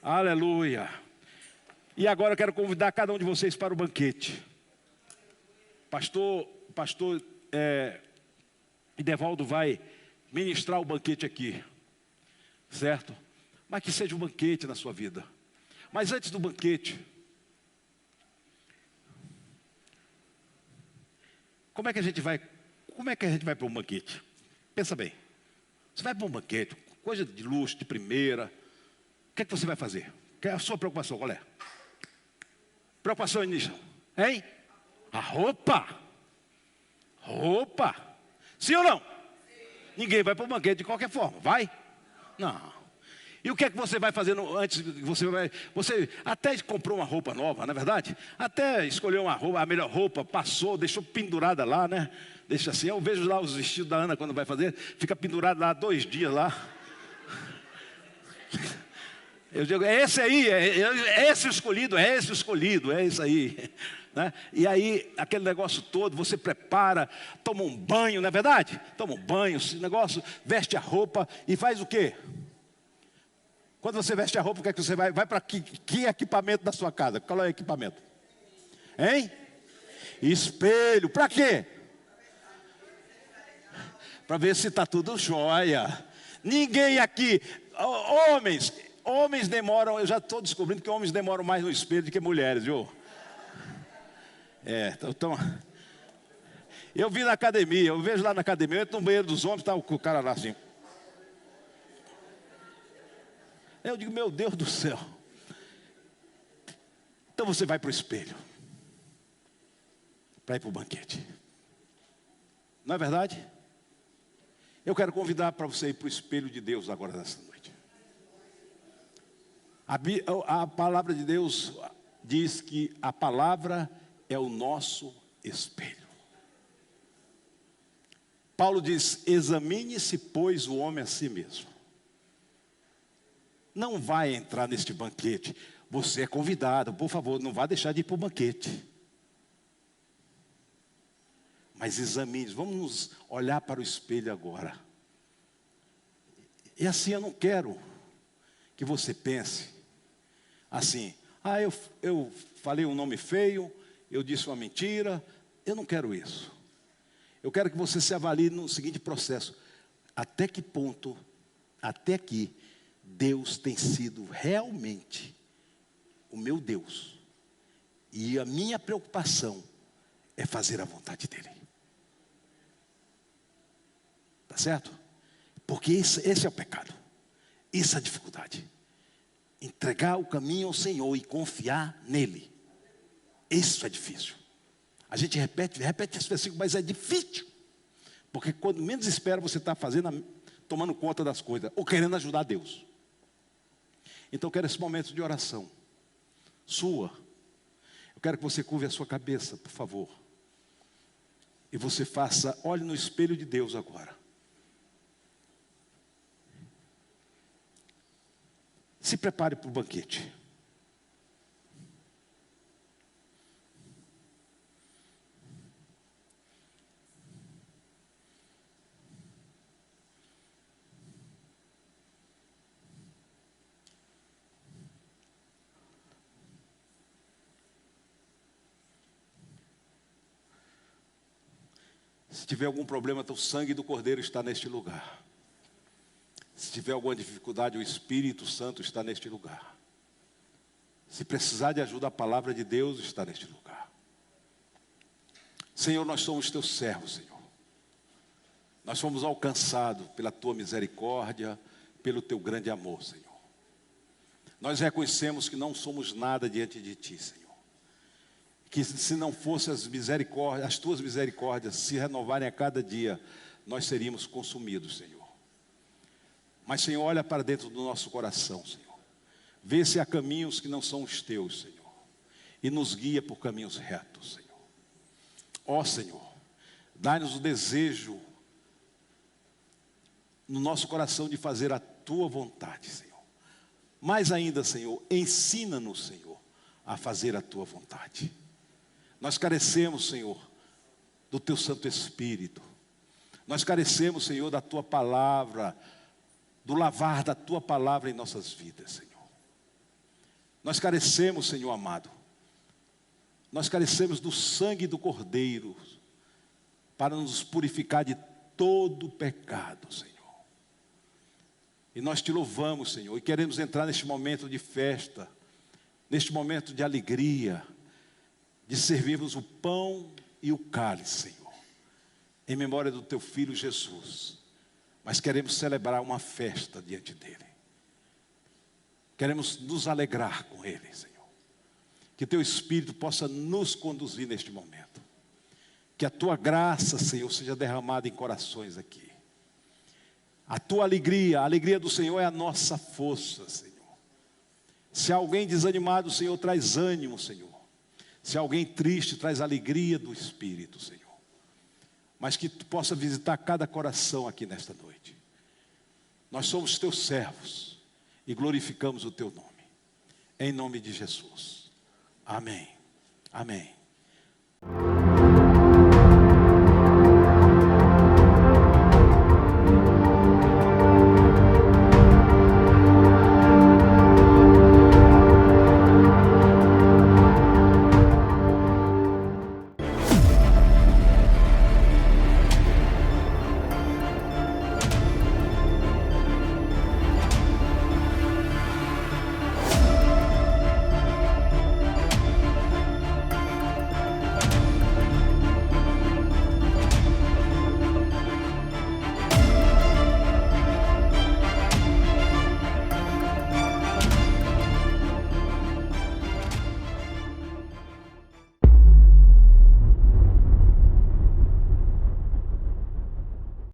Aleluia. E agora eu quero convidar cada um de vocês para o banquete. Pastor Idevaldo vai ministrar o banquete aqui. Certo? Mas que seja um banquete na sua vida. Mas antes do banquete, como é que a gente vai para um banquete? Pensa bem. Você vai para um banquete, coisa de luxo, de primeira. O que é que você vai fazer? Qual é a sua preocupação? Qual é? Preocupação inicial. Hein? A roupa. Roupa. Sim ou não? Ninguém vai para o banquete de qualquer forma, vai? Não. E o que é que você vai fazendo antes? Você até comprou uma roupa nova, não é verdade? Até escolheu uma roupa, a melhor roupa, passou, deixou pendurada lá, né? Deixa assim, eu vejo lá os vestidos da Ana quando vai fazer, fica pendurado lá 2 dias lá. Eu digo, é esse aí, é esse o escolhido, é esse o escolhido, é isso aí. Né? E aí, aquele negócio todo, você prepara, toma um banho, não é verdade? Toma um banho, esse negócio, veste a roupa e faz o quê? Quando você veste a roupa, o que é que você vai? Vai para que equipamento da sua casa? Qual é o equipamento? Hein? Espelho. Para quê? Para ver se está tudo jóia. Ninguém aqui, homens demoram, eu já estou descobrindo que homens demoram mais no espelho do que mulheres, viu? Então, eu vi na academia, eu vejo lá na academia, eu entro no banheiro dos homens, está o cara lá assim. Eu digo, meu Deus do céu. Então você vai para o espelho, para ir para o banquete. Não é verdade? Eu quero convidar para você ir para o espelho de Deus agora nessa noite. A palavra de Deus diz que a palavra é o nosso espelho. Paulo diz, examine-se, pois, o homem a si mesmo. Não vai entrar neste banquete. Você é convidado, por favor, não vá deixar de ir para o banquete. Mas examine, vamos olhar para o espelho agora. E assim eu não quero que você pense assim, eu falei um nome feio, eu disse uma mentira. Eu não quero isso. Eu quero que você se avalie no seguinte processo. Até que ponto, até aqui, Deus tem sido realmente o meu Deus. E a minha preocupação é fazer a vontade dEle. Tá certo? Porque esse é o pecado. Essa é a dificuldade. Entregar o caminho ao Senhor e confiar nele. Isso é difícil. A gente repete esse versículo, mas é difícil. Porque quando menos espera, você está tomando conta das coisas, ou querendo ajudar Deus. Então eu quero esse momento de oração sua. Eu quero que você curve a sua cabeça, por favor. E você olhe no espelho de Deus agora. Se prepare para o banquete. Se tiver algum problema, o sangue do Cordeiro está neste lugar. Se tiver alguma dificuldade, o Espírito Santo está neste lugar. Se precisar de ajuda, a palavra de Deus está neste lugar. Senhor, nós somos teus servos, Senhor. Nós fomos alcançados pela tua misericórdia, pelo teu grande amor, Senhor. Nós reconhecemos que não somos nada diante de ti, Senhor. Que se não fossem as tuas misericórdias se renovarem a cada dia, nós seríamos consumidos, Senhor. Mas, Senhor, olha para dentro do nosso coração, Senhor. Vê se há caminhos que não são os teus, Senhor. E nos guia por caminhos retos, Senhor. Ó, Senhor, dá-nos o desejo no nosso coração de fazer a tua vontade, Senhor. Mais ainda, Senhor, ensina-nos, Senhor, a fazer a tua vontade. Nós carecemos, Senhor, do teu Santo Espírito. Nós carecemos, Senhor, da tua palavra, do lavar da tua palavra em nossas vidas, Senhor. Nós carecemos, Senhor amado. Nós carecemos do sangue do Cordeiro para nos purificar de todo pecado, Senhor. E nós te louvamos, Senhor, e queremos entrar neste momento de festa, neste momento de alegria, de servirmos o pão e o cálice, Senhor, em memória do teu Filho Jesus. Mas queremos celebrar uma festa diante dele. Queremos nos alegrar com ele, Senhor. Que teu Espírito possa nos conduzir neste momento. Que a tua graça, Senhor, seja derramada em corações aqui. A tua alegria, a alegria do Senhor é a nossa força, Senhor. Se alguém desanimado, Senhor, traz ânimo, Senhor. Se alguém triste, traz alegria do Espírito, Senhor. Mas que tu possa visitar cada coração aqui nesta noite. Nós somos teus servos e glorificamos o teu nome. Em nome de Jesus. Amém. Amém.